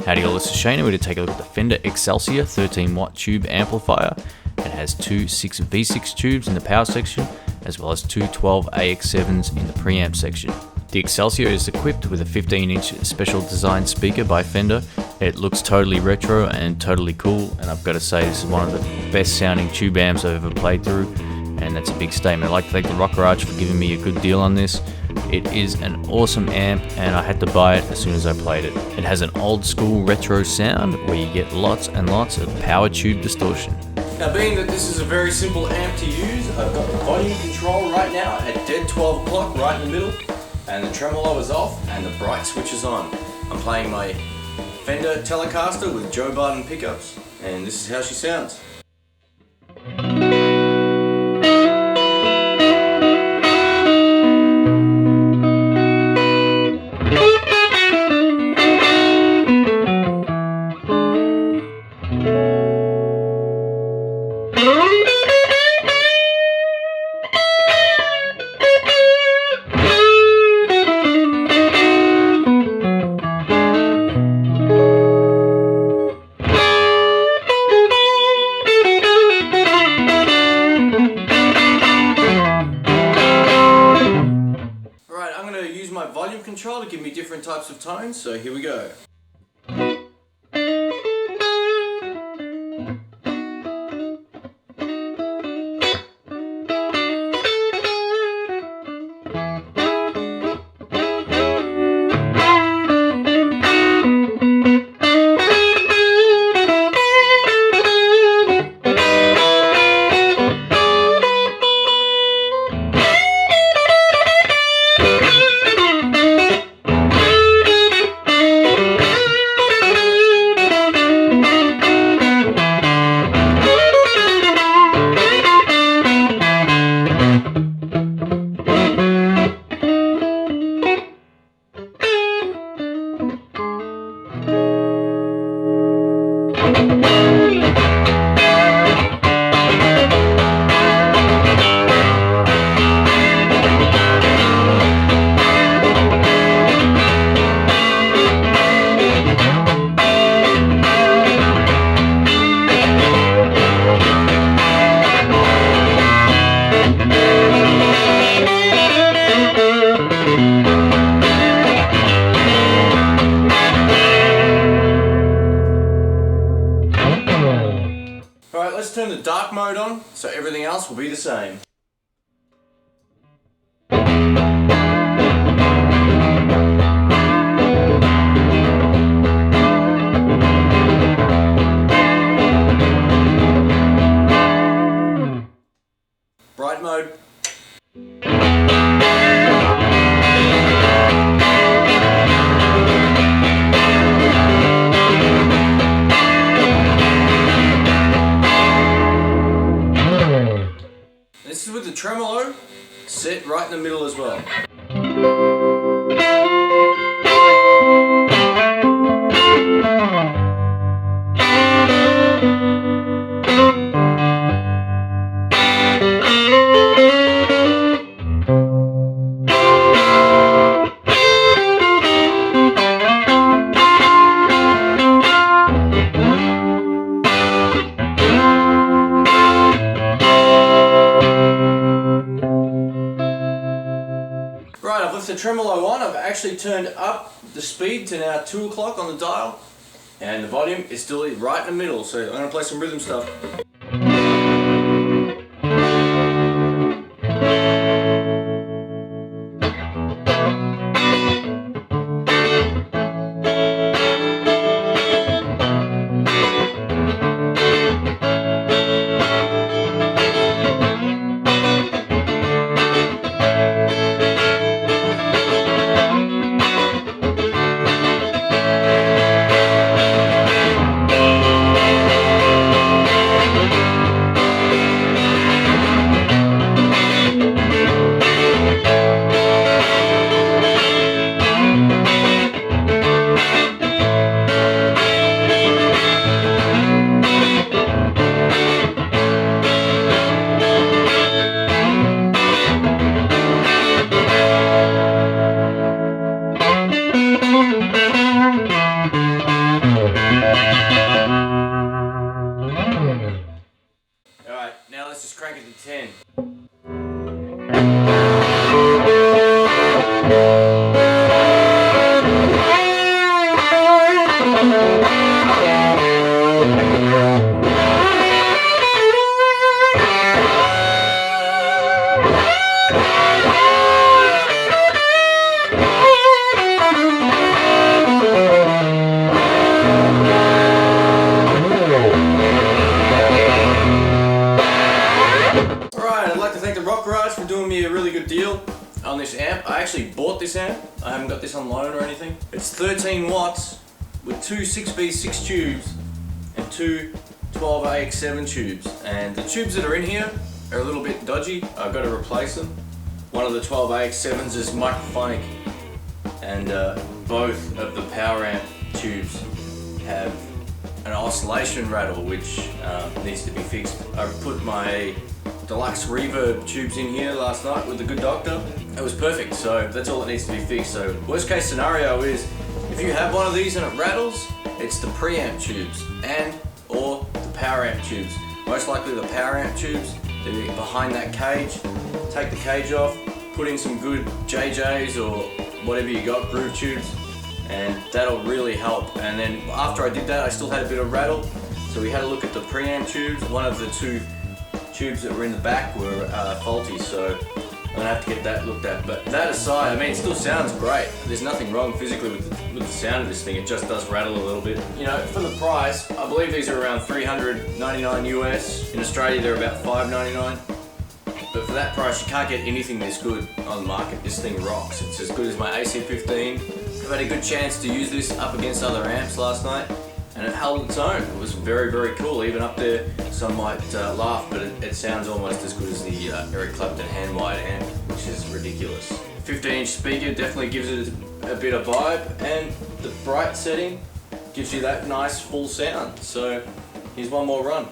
Howdy all, this is Shane and we're going to take a look at the Fender Excelsior 13-watt tube amplifier. It has two 6V6 tubes in the power section, as well as two 12 AX7s in the preamp section. The Excelsior is equipped with a 15-inch special design speaker by Fender. It looks totally retro and totally cool, and I've got to say this is one of the best sounding tube amps I've ever played through, and that's a big statement. I'd like to thank the Rock Garage for giving me a good deal on this. It is an awesome amp and I had to buy it as soon as I played it. It has an old school retro sound where you get lots and lots of power tube distortion. Now, being that this is a very simple amp to use, I've got the volume control right now at dead 12 o'clock right in the middle, and the tremolo is off and the bright switch is on. I'm playing my Fender Telecaster with Joe Barden pickups, and this is how she sounds. My volume control to give me different types of tones, so here we go. Let's turn the dark mode on, so everything else will be the same. Bright mode. This is with the tremolo set right in the middle as well. Right, I've left the tremolo on. I've actually turned up the speed to now 2 o'clock on the dial, and the volume is still right in the middle, so I'm going to play some rhythm stuff. on this amp. I actually bought this amp. I haven't got this on loan or anything. It's 13 watts with two 6V6 tubes and two 12AX7 tubes. And the tubes that are in here are a little bit dodgy. I've got to replace them. One of the 12AX7s is microphonic, and both of the power amp tubes have an oscillation rattle which needs to be fixed. I put my deluxe reverb tubes in here last night with the good doctor. It was perfect, so that's all that needs to be fixed. So worst case scenario is if you have one of these and it rattles, it's the preamp tubes and or the power amp tubes. Most likely the power amp tubes, they're behind that cage. Take the cage off, put in some good JJs or whatever you got, groove tubes, and that'll really help. And then after I did that, I still had a bit of rattle, so we had a look at the preamp tubes. One of the two tubes that were in the back were faulty, so I'm gonna have to get that looked at. But that aside, I mean, it still sounds great. There's nothing wrong physically with the sound of this thing. It just does rattle a little bit. You know, for the price, I believe these are around $399 US. In Australia, they're about $599. But for that price, you can't get anything this good on the market. This thing rocks. It's as good as my AC-15. I've had a good chance to use this up against other amps last night, and it held its own. It was very, very cool. Even up there, some might laugh, but it sounds almost as good as the Eric Clapton hand-wired amp, which is ridiculous. 15-inch speaker definitely gives it a bit of vibe, and the bright setting gives you that nice full sound. So here's one more run.